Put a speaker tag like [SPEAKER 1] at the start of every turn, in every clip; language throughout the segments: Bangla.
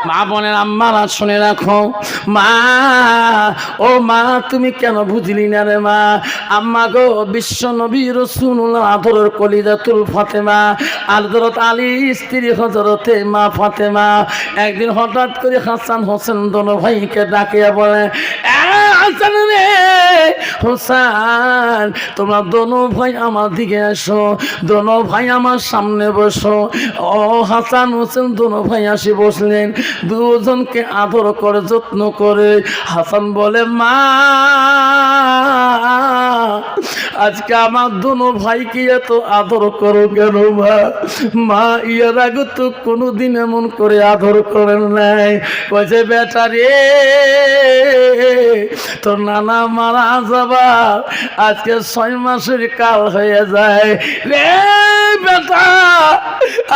[SPEAKER 1] মা বলেন আম্মারা শুনে রাখো, মা ও মা তুমি কেন বুঝলি না রে মা? আম্মা গো, বিশ্ব নবী রাসূলুল্লাহ আদরের কলিজাতুল ফাতেমা হযরত আলী স্ত্রী হযরতে মা ফাতেমা একদিন হঠাৎ করে হাসান হোসেন দোনো ভাইকে ডাকিয়া বলে, হাসান রে হোসেন, তোমরা দোনো ভাই আমার দিকে এসো, দোনো ভাই আমার সামনে বসো। ও হাসান হোসেন দোনো ভাই আসি বসলেন, দুজনকে আদর করে যত্ন করে হাসান বলে, মা আজকে আমার দোনো ভাইকে এত আদর করো কেন মা? মা ইয়ার আগে তো কোনোদিন এমন করে আদর করেন নাই। কইছে, বেটা রে তোর নানা মারা যাবা আজকে 6 মাসের কাল হয়ে যায় রে বেটা।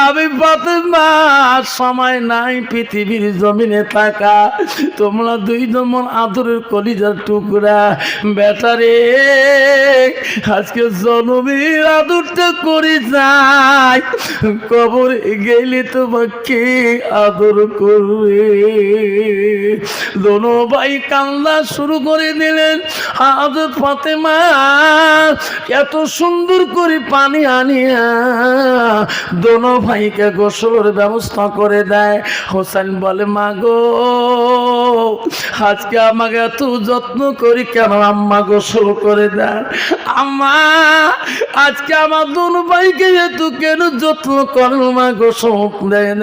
[SPEAKER 1] আমি ফাতেমা সময় নাই পৃথিবীর জমিনে থাকা, তোমরা দুই জমন আদরের কলিজার টুকরা। বেটা রে আজকে জনমের আদরটা করে যাই, কবরে গেলে তোমাকে আদর করবে। দোনো ভাই কান্না শুরু করে দিলেন। হযরত ফাতেমা এত সুন্দর করে পানি আনিয়া দোনো ভাইকে গোসলের ব্যবস্থা করে দেয়। হোসেন বলে, মা গো আজকে আমাকে এত যত্ন করি কেন আম্মা গোসল করে দেন? আম্মা আজকে আমার দোনো ভাইকে এত কেন যত্ন করেন মা, গোসল দেন?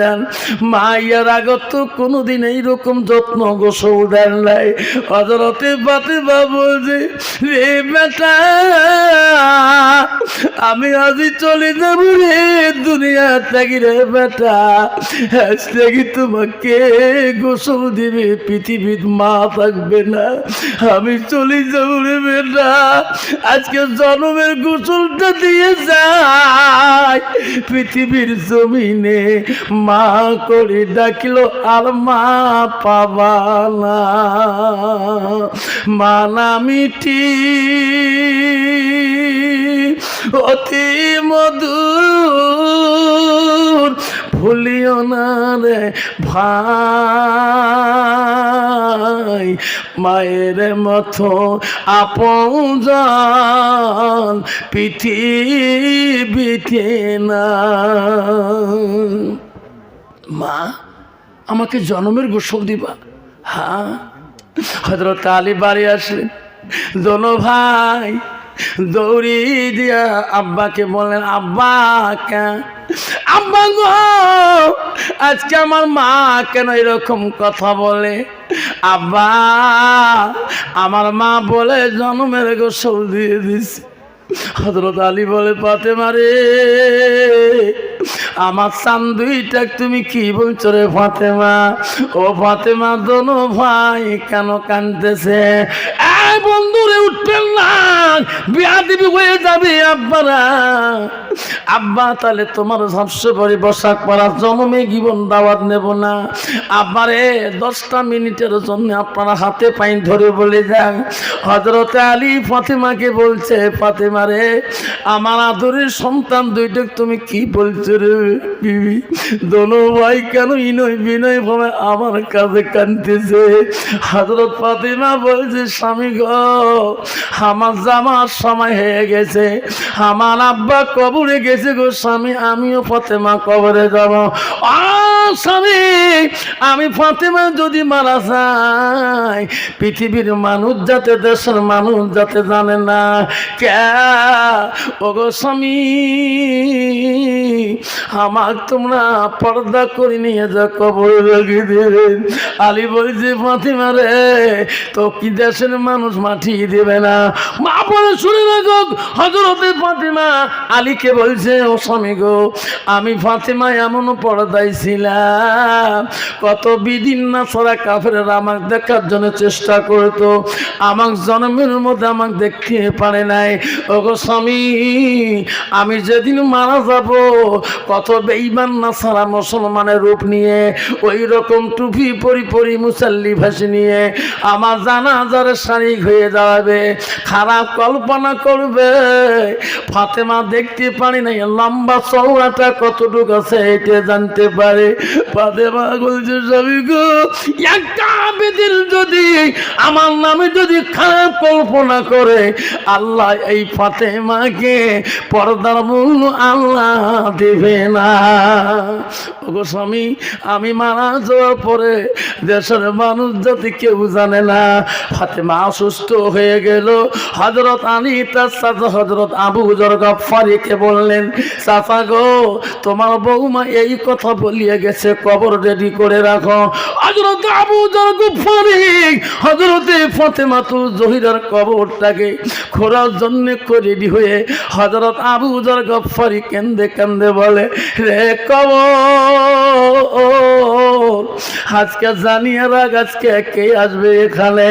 [SPEAKER 1] মা ইয়ার আগে তো কোনোদিন এইরকম যত্ন গোসল দেন নাই। হযরতে ফাতেমা বলছে, রে বেটা আমি আজই চলে যাব রে দুনিয়া থেকে রে বেটা, আজ থেকে তোমাকে গোসল দিবে পৃথিবীর মা থাকবে না, আমি চলে যাব রে বেটা। আজকে জন্মের গোসলটা দিয়ে যায় পৃথিবীর জমিনে মা করে ডাকিল আর মা পাবা না। মা নামিটি অতি মধুর ভুলিও না রে ভাই, মায়ের মতো আপনজন পৃথিবীতে না। মা আমাকে জন্মের গোসল দিবা? হ্যাঁ। হযরত আলী বাড়ি আসলেন, দোনো ভাই দৌড়ি দিয়া আব্বাকে বলেন, আব্বা আব্বা গো আজকে আমার মা কেন এরকম কথা বলে? আব্বা আমার মা বলে জন্মের গোসল দিয়ে দিছে। হযরত আলী বলে, ফাতেমা রে আমার চান দুইটা তুমি কি বলছো রে ফাতেমা? ও ফাতেমা দোনো ভাই কেন কাঁদতেছে? বন্ধুরে উঠবেন না, বিয়াদবি হয়ে যাবে আব্বারা। আব্বা তাহলে তোমার সবচেয়ে বড় বসাক পড়া জন্মে জীবন দাওয়াত নেব না। আব্বারে 10টা মিনিটের জন্য আপনারা হাতে পাইন ধরে বলে যান। হযরতে আলী ফাতেমাকে বলছে, ফাতেমা রে আমার আদরের সন্তান দুইটা তুমি কি বলছো রে বিবি? দোনো ভাই কেন ইনয় বিনয় ভাবে আমার কাছে কাঁদতেছে? হযরত ফাতেমা বলছে, স্বামী গো আমার জামার সময় হয়ে গেছে, আমার আব্বা কবরে গেছে গো স্বামী, আমিও ফাতেমা কবরে যাব। স্বামী আমি ফাতেমা যদি মারা যাই পৃথিবীর মানুষ যাতে দেশের মানুষ যাতে জানে না কে ও গো স্বামী আমার তোমরা পর্দা করে নিয়ে যা কবরে রেখে দেবেন। আলী বলছে, ফাতেমা রে তো কি দেশের মানুষ মাটি দেবে না? মা বলে, শুনে রাখো হযরতে ফাতেমা আলীকে বলছে, ও স্বামী গো আমি ফাতেমা এমনও পর্দায় ছিলাম, কত বিদিন না ছাড়া কাফেররা আমাকে দেখার জন্য চেষ্টা করতো, আমার জন্মের মধ্যে আমাকে দেখতে পারে নাই। ও গো স্বামী আমি যেদিন মারা যাব কত বেঈমান না ছাড়া মুসলমানের রূপ নিয়ে ওই রকম টুপি পরি মুসাল্লি ভাসি নিয়ে আমার জানাজার শারীক হয়ে যাবে, খারাপ কল্পনা করবে। ফাতেমা দেখতে পারি নাই লম্বা চওড়াটা কতটুকু আছে এটা জানতে পারে। ফাতেমা বলছে স্বামী গো, একটা আবেদিন যদি আমার নামে যদি খারাপ কল্পনা করে, আল্লাহ এই ফাতেমাকে পর্দার মূল আল্লাহ দেবে না। ওগো স্বামী, আমি মারা যাওয়ার পরে দেশের মানুষ যদি কেউ জানে না ফাতেমা অসুস্থ হয়ে গেল। হযরত আলী তার চাচা হযরত আবু যর গফফারিকে বললেন, চাচা গো, তোমার বৌমা এই কথা বলিয়ে গেছে, কবর রেডি করে রাখো। হযরত আবু যর গফফারি হযরতে ফাতেমাতুল জহিরার কবরটাকে খোঁড়ার জন্য রেডি হয়ে হযরত আবু যর গফফারি কেন্দে কেন্দে বলে, রে কবর, আজকে জানিয়ে রাখ, আজকে কে আসবে এখানে?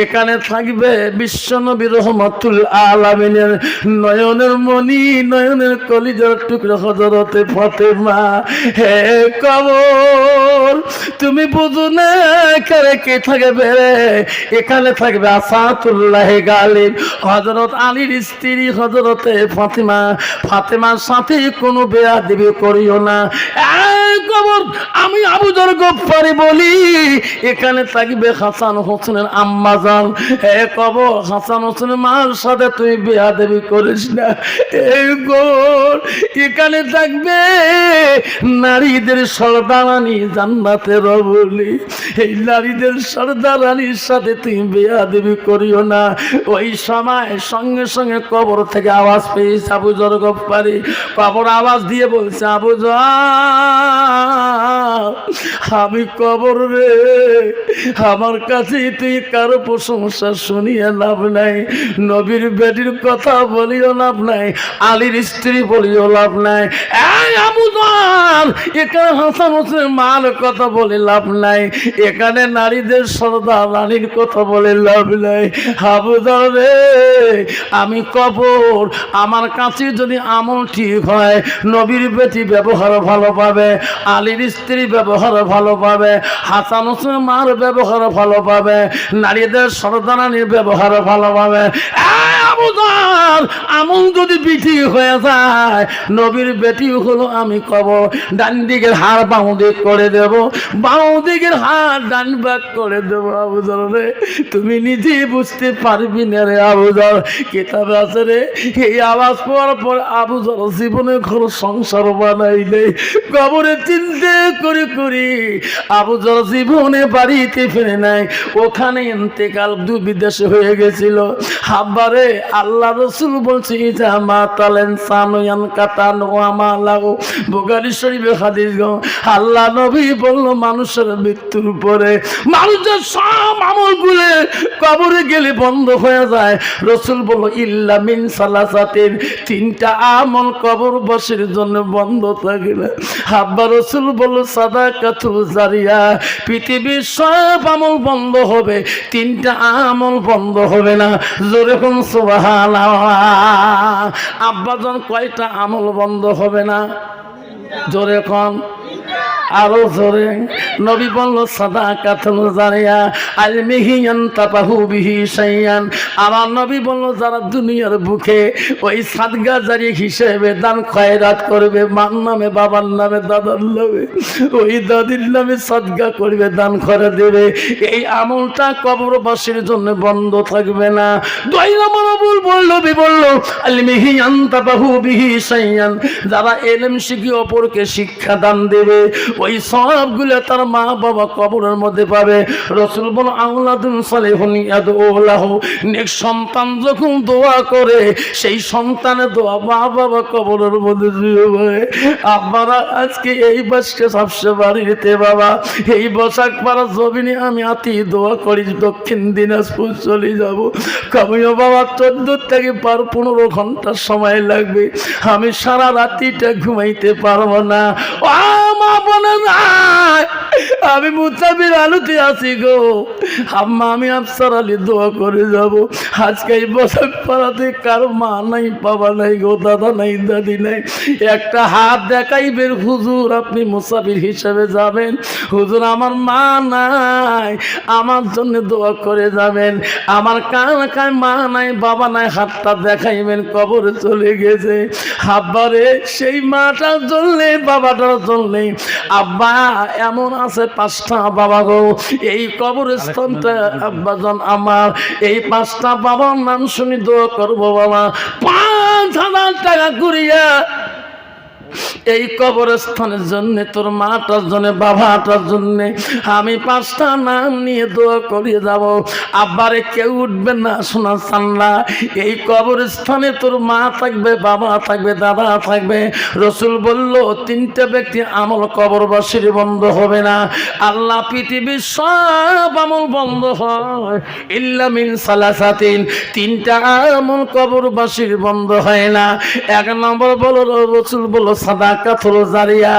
[SPEAKER 1] এখানে থাকবে বিশ্বনবী রহমাতুল আলামিনের নয়নের মণি, নয়নের কলিজার টুকরা হযরতে ফাতেমা। হে কবর, তুমি বুঝো না এখানে কে থাকবে? এখানে থাকবে আসাতুল্লাহ গালিব, হযরত আলীর স্ত্রী হযরতে ফাতেমা। ফাতেমার সাথে কোনো বেয়াদবি করিও না। কবর, আমি আবু যর গফফারি বলি, এখানে থাকবে হাসান হোসেনের আম্মা জান। হে কবর, হাসান হোসেনের মার সাথে তুই বেয়াদবি করিস না। এই কবর, এখানে থাকবে নারীদের সর্দারানী জান্নাতের বলি, এই নারীদের সর্দারানীর সাথে তুই বেয়াদবি করিও না। ওই সময় সঙ্গে সঙ্গে কবর থেকে আওয়াজ পেয়েছে আবু যর গফফারি। কবর আওয়াজ দিয়ে বলছে, আবু যর, আমি কবর রে, আমার কাছে তুই কারো প্রশংসা শুনিয়ে লাভ নাই, নবীর বেটির কথা বলিও লাভ নাই, আলীর স্ত্রী বলিও লাভ নাই। এই আবু যর, এখানে হাসান হোসেনের মার কথা বলে লাভ নাই, এখানে নারীদের সর্দার রানীর কথা বলে লাভ নাই। আবু যর রে, আমি কবর, আমার কাছে যদি আমল ঠিক হয়, নবীর বেটি ব্যবহার ভালো পাবে, আলীর স্ত্রী ব্যবহার ভালো পাবে, হাসান হোসেন মার ব্যবহার ভালো পাবে, নারীদের সর্দারানীর ব্যবহার ভালো পাবে। আবু যর, আমল যদি বিধি হয়ে যায়, নবীর বেটি হলো আমি কবর, ডান দিকের হাড় বাঁ দিক করে দেব, বাঁ দিকের হাড় ডান ভাগ করে দেব। আবু যর রে, তুমি নিজে বুঝতে পারবি না রে আবু যর। কিতাবে আছে রে, এই আওয়াজ পাওয়ার পর আবু যর জীবনে ঘর সংসার বানাইলে কবরে চিন্তা করে করি আবু যর জীবনে বাড়িতে ফিরে নাই, ওখানে ইন্তেকাল বিদেশে হয়ে গেছিল। হাব্বারে, আল্লাহ রসুল বলছে, বুখারী শরীফে হাদিস গো, আল্লাহ নবী বলল, মানুষের মৃত্যুর পরে মানুষের সব আমল গুলে কবরে গেলে বন্ধ হয়ে যায়। রসুল বলল, ইল্লা মিন সালাসাতিন, তিনটা আমল কবরবাসীর জন্য বন্ধ থাকে না। হাব্বা রসুল বলল, সাদাকাতুল জারিয়া, পৃথিবীর সব আমল বন্ধ হবে, তিনটা আমল বন্ধ হবে না। জোরে কোন সুবহানাল্লাহ। আব্বাজান, কয়টা আমল বন্ধ হবে না? জোরে কোন, আরো জোরে। নবী বলল, সাদাকাতুল জারিয়া, আলমিহি ইয়ানতাবাহু বিহি শাইয়ান। আমার নবী বলল, যারা দুনিয়ার বুকে ওই সাদকা জারি হিসেবে দান খয়রাত করবে, মার নামে, বাবার নামে, দাদার নামে, ওই দাদির নামে সাদকা করবে, দান করে দেবে, এই আমলটা কবরবাসীর জন্য বন্ধ থাকবে না। দুই নম্বর আমল নবী বলল, আলমিহি ইয়ানতাবাহু বিহি শাইয়ান, যারা ইলম শিখে অপরকে শিক্ষা দান দেবে, ওই সবগুলো তার মা বাবা কবরের মধ্যে পাবে। রাসূল বলেন, আওলাদুন সালিহুন ইয়াদউ লাহু, নেক সন্তান যখন দোয়া করে, সেই সন্তানের দোয়া মা বাবা কবরের মধ্যে যাবে। আপনারা আজকে এই বাসকে সবচেয়ে বাড়িতে বাবা, এই বসাক পাড়া জমিনে আমি আতি দোয়া করি, দক্ষিণ দিনাজপুর চলে যাব। কামিও বাবা 14 থেকে 15 ঘন্টার সময় লাগবে, আমি সারা রাতিটা ঘুমাইতে পারবো না। মা বোনেরা, আমি মুসাফির আলুতে আছি গো, আম্মা আমি আফসার আলী দোয়া করে যাব। আজকে এই বছর পাড়াতে কারো মা নাই, বাবা নাই, গো দাদা নাই, দাদি নাই, একটা হাত দেখাইবেন হুজুর আপনি মুসাফির হিসেবে যাবেন। হুজুর আমার মা নাই, আমার জন্য দোয়া করে যাবেন। আমার কানাকায় মা নাই, বাবা নাই, হাতটা দেখাইবেন কবরে চলে গেছে। আব্বারে সেই মাটার জন্যে বাবাটার জন্যে আব্বা এমন আছে 5টা বাবা গো। এই কবরস্থানটা আব্বাজন আমার, এই 5টা বাবার নাম শুনি দোয়া করবো বাবা। 5,000 টাকা করিয়া এই কবরস্থানের জন্য, তোর মাটার জন্য, বাবাটার জন্য আমি 5টা নাম নিয়ে দোয়া করিয়ে যাব। আব্বারে কেউ উঠবে না, শোনা চান্না। এই কবরস্থানে তোর মা থাকবে, বাবা থাকবে, দাদা থাকবে। রসুল বলল 3টে ব্যক্তি আমল কবরবাসীর বন্ধ হবে না। আল্লাহ পৃথিবীর সব আমল বন্ধ হয় ইল্লা মিন সালাসাতিন, 3টা আমল কবরবাসীর বন্ধ হয় না। 1 নম্বর বলো, রসুল বলো সাদাকাতুল জারিয়া,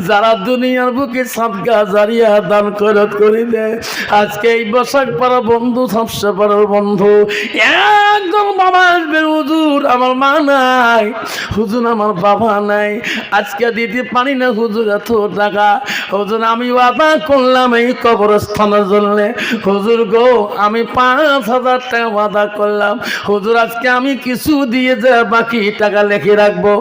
[SPEAKER 1] যারা দুনিয়ার বুকে সাদকা জারিয়া দান খয়রাত করে দেয়। আজকে এই বসাক পাড়া বন্ধু, ঝাপসা পাড়ার বন্ধু একদম বাবা আসবে, হুজুর আমার মা নাই, হুজুর আমার বাবা নাই, আজকে দিতে পারি না হুজুর এত টাকা। হুজুর আমি ওয়াদা করলাম এই কবরস্থানের জন্য, হুজুর গো আমি 5,000 টাকা ওয়াদা করলাম, হুজুর আজকে আমি কিছু দিয়ে যা বাকি টাকা লিখে রাখবো।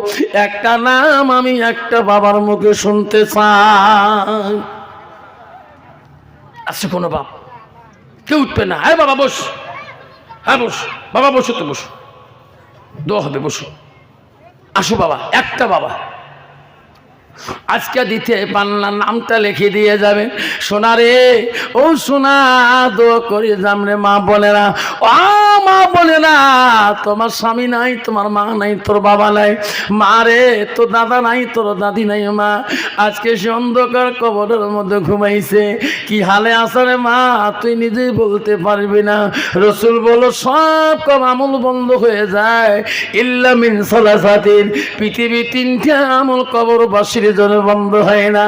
[SPEAKER 1] একটা নাম আমি একটা বাবার মুখে শুনতে চাই। আছে কোনো বাপ? কেউ উঠবে না। হ্যাঁ বাবা বস, হ্যাঁ বস বাবা, বসো তো বসো, দোয়া হবে, বসো। আসো বাবা, একটা বাবা আজকে দিতে পারলা, নামটা লিখে দিয়ে যাবে। সোনা রে, ও সোনা, দোয়া করে যাম রে মা বোনেরা। ও মা বোনেরা, তোমার স্বামী নাই, তোমার মা নাই, তোর বাবা নাই, মা রে তোর দাদা নাই, তোর দাদি নাই, মা আজকে সে অন্ধকার কবরের মধ্যে ঘুমাইছে। কি হালে আসারে মা তুই নিজেই বলতে পারবি না। রসুল বলো সব কম আমল বন্ধ হয়ে যায় ইল্লা মিন সালাসাতিন, পৃথিবী 3টে আমল কবরবাসীর জন্য বন্ধ হয় না।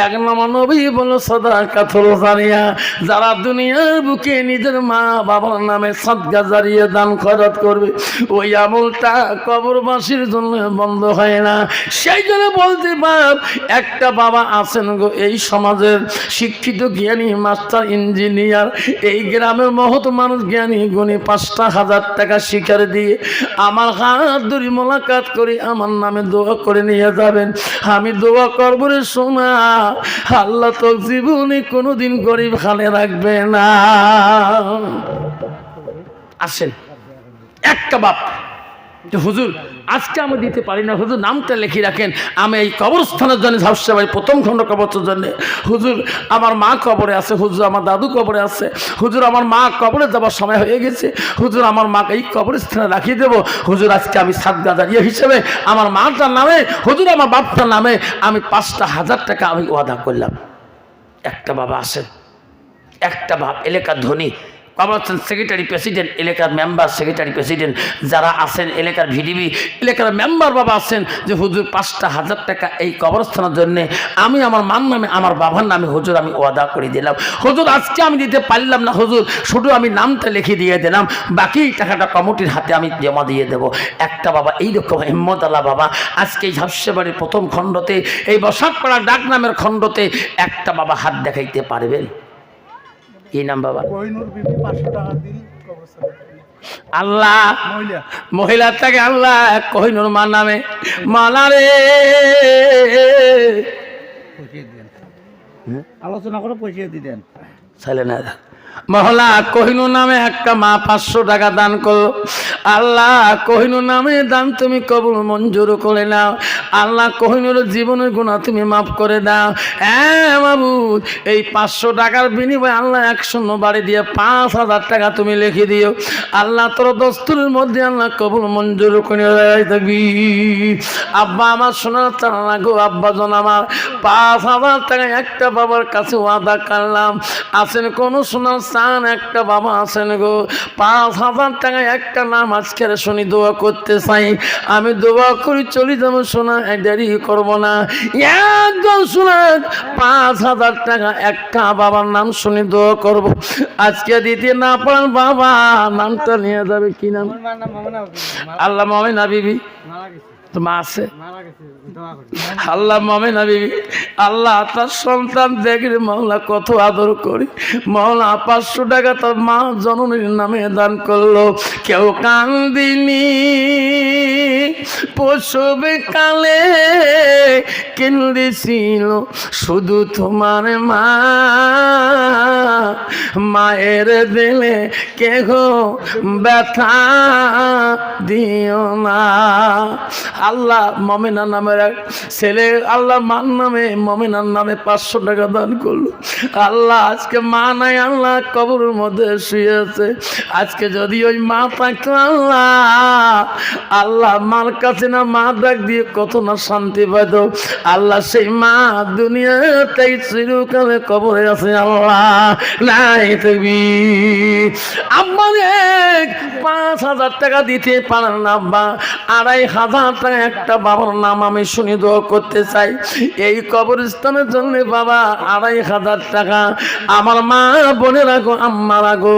[SPEAKER 1] 1 নম্বর নবী বলো সাদাকাতুল জারিয়া, যারা দুনিয়ার বুকে নিজের মা বাবার নামে সাদকা জারিয়া দান খয়রাত করবে, ওই আমলটা কবরবাসীর জন্য বন্ধ হয় না। সেই জন্য বলতে পার, একটা বাবা আছেন গো এই সমাজের শিক্ষিত জ্ঞানী মাস্টার ইঞ্জিনিয়ার, এই গ্রামের মহৎ মানুষ জ্ঞানী গুণী 5,000 টাকা শিকার দিয়ে আমার হাত ধরে মোলাকাত করে আমার নামে দোয়া করে নিয়ে যাবেন। আমি দোয়া করব রে সোনা, আল্লাহ তো জীবনে কোনোদিন গরিব খালে রাখবে না। আসেন একটা বাপ, হুজুর আজকে আমি দিতে পারি না, হুজুর নামটা লিখে রাখেন, আমি এই কবরস্থানের জন্য ঝাপসা বাড়ি 1ম খণ্ড কবরের জন্য। হুজুর আমার মা কবরে আছে, হুজুর আমার দাদু কবরে আছে, হুজুর আমার মা কবরে যাবার সময় হয়ে গেছে, হুজুর আমার মাকে এই কবরস্থানে রাখিয়ে দেবো। হুজুর আজকে আমি সাদকা জারিয়া হিসেবে আমার মাটার নামে, হুজুর আমার বাপটার নামে আমি 5,000 টাকা আমি ওয়াদা করলাম। একটা বাবা আছেন, একটা বাপ এলাকার ধনী, কবরস্থান সেক্রেটারি প্রেসিডেন্ট, এলাকার মেম্বার সেক্রেটারি প্রেসিডেন্ট যারা আছেন, এলাকার ভিডিবি এলাকার মেম্বার বাবা আছেন, যে হুজুর 5,000 টাকা এই কবরস্থানের জন্যে আমি আমার মার নামে আমার বাবার নামে হুজুর আমি ওয়াদা করে দিলাম। হুজুর আজকে আমি দিতে পারলাম না, হুজুর শুধু আমি নামটা লিখে দিয়ে দিলাম, বাকি টাকাটা কমিটির হাতে আমি জমা দিয়ে দেব। একটা বাবা এইরকম হিম্মত আল্লাহ বাবা আজকে এই ঝাপসাবাড়ির 1ম খণ্ডতে, এই বসাকপাড়া ডাক নামের খণ্ডতে একটা বাবা হাত দেখাইতে পারবেন? কি নাম বাবা? আল্লাহ মহিলার থেকে আল্লাহ কোহিনুর মা নামে, মালা রে
[SPEAKER 2] আলোচনা করে পয়সা দিতেন
[SPEAKER 1] ছেলে না মহলা কোহিনুর নামে একটা মা 500 টাকা দান করলো। আল্লাহ কোহিনুর নামে দান তুমি কবুল মঞ্জুর করে নাও। আল্লাহ কোহিনুর জীবনের গুনাহ তুমি মাফ করে দাও। হ্যাঁ মাবুদ, এই 500 টাকার বিনিময়ে আল্লাহ 1 বাড়ি দিয়ে 5,000 টাকা তুমি লিখে দিও। আল্লাহ তোর দস্তুরের মধ্যে আল্লাহ কবুল মঞ্জুর করে থাকবি। আব্বা আমার শোনার চাল না গো, আব্বা জন আমার 5,000 টাকা একটা বাবার কাছে ওয়াদা করলাম। আছেন কোন সোনার চান একটা বাবা আছেন গো 5,000 টাকা একটা নাম আজকের শুনি দোয়া করতে চাই আমি দোয়া করি চলে যাবো শোনা দেরি করবো না একদম শোনা 5,000 টাকা একটা বাবার নাম শুনি দোয়া করবো আজকে দিতে না পারেন বাবা নামটা নিয়ে যাবে কি নাম আল্লাহ মামিনা বিবি তো মা আছে আল্লাহ মামিনা বিবি আল্লাহ তার সন্তান দেখলে মাওলা কত আদর করি মাওলা 500 টাকা তার মা জননীর নামে দান করলো কেউ কান্দিনি প্রসবে কালে কেন্দ্রেছিল শুধু তোমার মা মায়ের দিলে কেহ ব্যথা দিও না আল্লাহ মমিনা নামের এক ছেলে আল্লাহ মার নামে মমিনার নামে 500 টাকা দান করলো আল্লাহ আজকে মা নাই আল্লাহ কবরের মধ্যে শুয়ে আছে আজকে যদি ওই মা থাকতো আল্লাহ আল্লাহ মার কাছে না মা ডাক দিয়ে কত না শান্তি পাইত আল্লাহ সেই মা দুনিয়াতেই চিরকালে কবরে আছে আল্লাহ নাই তুমি আমাদের 5,000 টাকা দিতে পারেন না বা 2,500 টাকা একটা বাবার নাম আমি শুনি দোয়া করতে চাই এই কবরস্থানের জন্য বাবা 2,500 টাকা আমার মা বোনেরা গো আম্মারা গো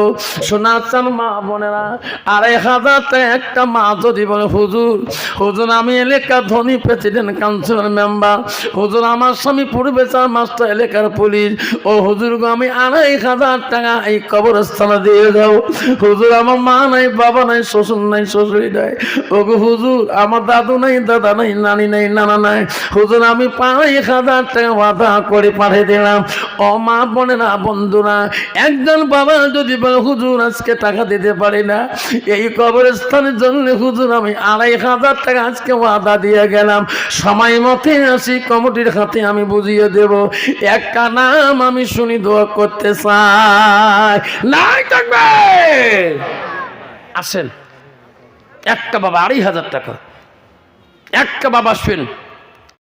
[SPEAKER 1] শোনা চান মা বোনেরা 2,500 টাকা একটা মা যদি বলে হুজুর হুজুর আমি এলাকা ধনী প্রেসিডেন্ট কাউন্সিলর মেম্বার হুজুর আমার স্বামী পূর্বে 4 মাস্টার এলাকার পুলিশ ও হুজুর গো আমি 2,500 টাকা এই কবরস্থানে দিয়ে দাও হুজুর আমার মা নাই বাবা নাই শ্বশুর নাই শ্বশুরি নাই ও গো হুজুর আমার দাদু নাই দাদা নাই নানি নাই নানা নাই হুজুর আমি 5,000 টাকা ওয়াদা করে পাঠিয়ে দিলাম ও মা বোনেরা বন্ধুরা একজন বাবা যদি বলে হুজুর আজকে টাকা দিতে পারি না এই কবরস্থানের জন্য হুজুর আমি 2,500 টাকা আজকে ওয়াদা দিয়ে গেলাম সময় মতে আসি কমিটির হাতে আমি বুঝিয়ে দেব একটা নাম আমি শুনি দোয়া করতে চাই নাই থাকবে আসেন একটা বাবা 2,500 টাকা একটা বাবা আসবেন